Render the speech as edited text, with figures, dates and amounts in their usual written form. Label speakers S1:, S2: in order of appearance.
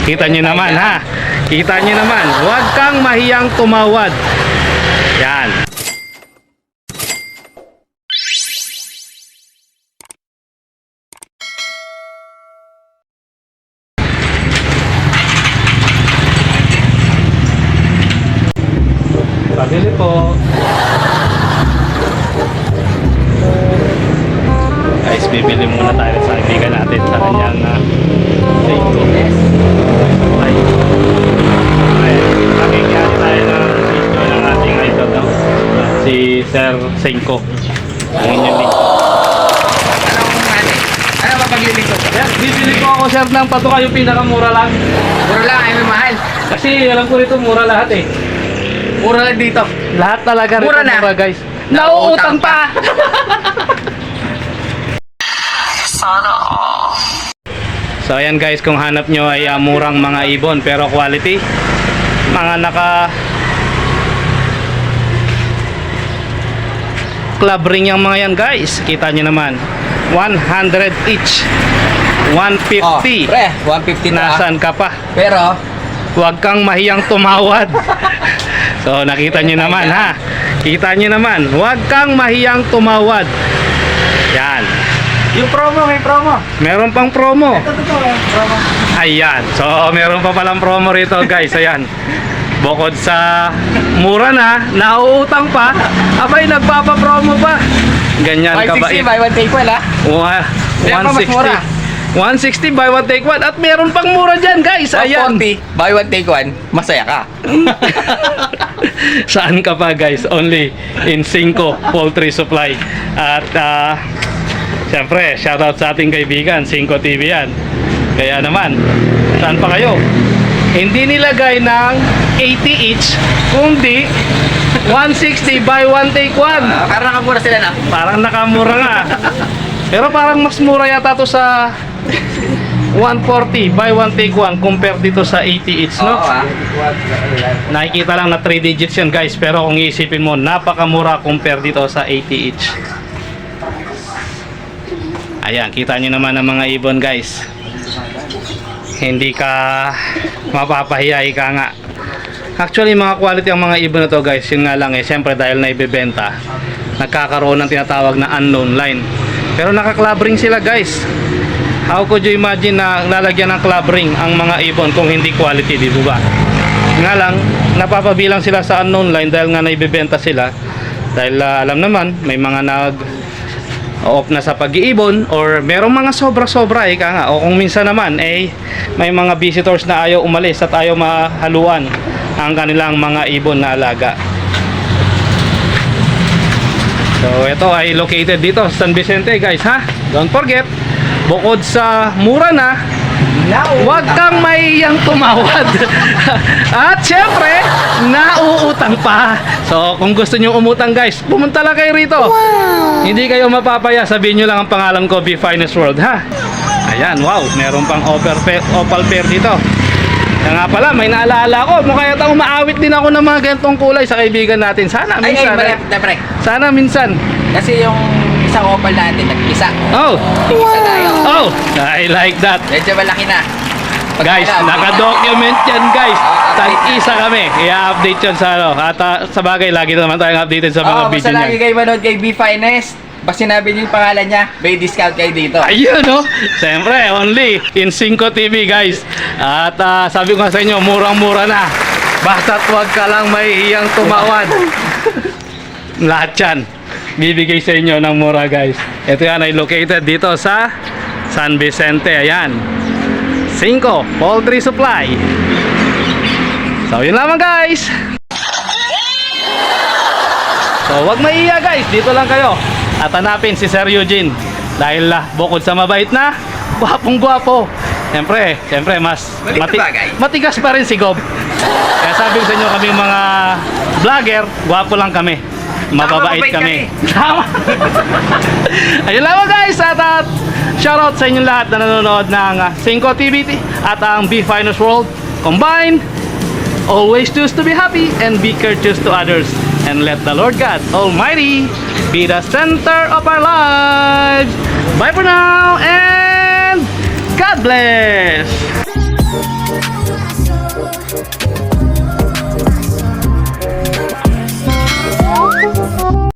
S1: Kita nyo naman ha. Kita nyo naman. Huwag kang mahiyang tumawad. Yan. Pabili po. Guys, bibili muna tayo sa kaibigan natin sa kanyang Seiko. Nakikiyari tayo ng video ng ating idol, no? Si Sir Seiko. Ang inyong link.
S2: Ano ba paglilink ko?
S1: Yan, bibili ko ako, sir, ng patuka yung pinakamura lang.
S2: Mura lang, ay may mahal.
S1: Kasi alam ko rito mura lahat eh.
S2: Mura lang dito.
S1: Lahat talaga rito
S2: Mura na.
S1: mura, guys. Nauutang pa! So ayan guys, kung hanap nyo ay murang mga ibon pero quality, mga naka club ring yung mga yan guys. Kita nyo naman, 100 each, 150.
S2: Pre, 150 na.
S1: Nasaan ka pa?
S2: Pero,
S1: Huwag kang mahiyang tumawad. So nakita nyo naman ha. Kita nyo naman, huwag kang mahiyang tumawad. Yan.
S2: yung promo, may promo.
S1: Meron pang promo.
S2: Ito, promo.
S1: Ayan. So, meron pa palang promo rito, guys. Ayan. Bukod sa mura na, nauutang pa, abay, nagpapa-promo pa. Ganyan kabait.
S2: 560, buy one take one, ha? Meron pa mas mura.
S1: 160 buy one take one. At meron pang mura dyan, guys. Ayan.
S2: 140, buy one take one, masaya ka.
S1: Saan ka pa, guys? Only in Cinco Poultry Supply. At siyempre, shoutout sa ating kaibigan, Cinco TV yan. Kaya naman, saan pa kayo? Hindi nilagay ng 80 each, kundi 160 buy one take one.
S2: Parang nakamura sila na.
S1: Parang nakamura nga. Pero parang mas mura yata to sa 140 buy one take one compared dito sa 80 each, no?
S2: Oo,
S1: Nakikita lang na 3 digits yan, guys. Pero kung iisipin mo, napakamura compared dito sa 80 each. Ayan, kita nyo naman ang mga ibon, guys. Hindi ka mapapahiya, ika nga. Actually, mga quality ang mga ibon na to, guys. Yun nga lang eh, siyempre dahil na ibebenta, nagkakaroon ng tinatawag na unknown line. Pero naka-club ring sila, guys. How could you imagine na lalagyan ng club ring ang mga ibon kung hindi quality, di ba? Nga lang, napapabilang sila sa unknown line dahil nga naibebenta sila. Dahil alam naman, may mga off na sa pag-iibon or merong mga sobra-sobra ika nga, o kung minsan naman may mga visitors na ayaw umalis at ayaw mahaluan ang kanilang mga ibon na alaga. So ito ay located dito sa San Vicente, guys, ha. Don't forget, bukod sa mura na, huwag kang mahiyang tumawad. At syempre, nauutang pa. So kung gusto nyo umutang, guys, pumunta lang kayo rito. Hindi kayo mapapaya. Sabihin nyo lang ang pangalan ko, Be Finest World, ha. Ayan, wow, meron pang opal pair dito. Kaya nga pala, may naalaala ko, mukha yata umaawit din ako ng mga ganitong kulay sa kaibigan natin. Sana minsan.
S2: malapit na, pre.
S1: Sana minsan.
S2: Kasi yung isang opal natin, nag-isa.
S1: Oh,
S2: Isa tayo.
S1: oh, I like that.
S2: Medyo malaki na.
S1: Guys, naka-document yan, guys. Tag-isa kami. I-update yan sa ano. At sa bagay, lagi naman tayong updated sa mga video
S2: basta
S1: niyan.
S2: lagi kayo manood kay Be Finest. Basta sinabi niyo yung pangalan niya, may discount kayo dito.
S1: Ayun, no? Siyempre, only in Cinco TV, guys. At sabi ko nga sa inyo, murang-mura na. Basta't huwag ka lang mahihiyang tumawad. Lahat yan bibigay sa inyo ng mura, guys. Ito yan ay located dito sa San Vicente. Ayan, Cinco Poultry Supply. So yun lamang, guys. So wag maiiya, guys, dito lang kayo at hanapin si Sir Eugene. Dahil bukod sa mabait na, gwapong-gwapo, Siyempre mas matigas pa rin si Gob. Kaya sabi ko sa inyo, kami mga vlogger, gwapo lang kami, mababait kami. Tama. Ayun lang, guys. At shoutout sa inyong lahat na nanonood ng Cinco TV at ang Be Finest World. Combined, always choose to be happy and be courteous to others, and let the Lord God Almighty be the center of our lives. Bye for now, and God bless.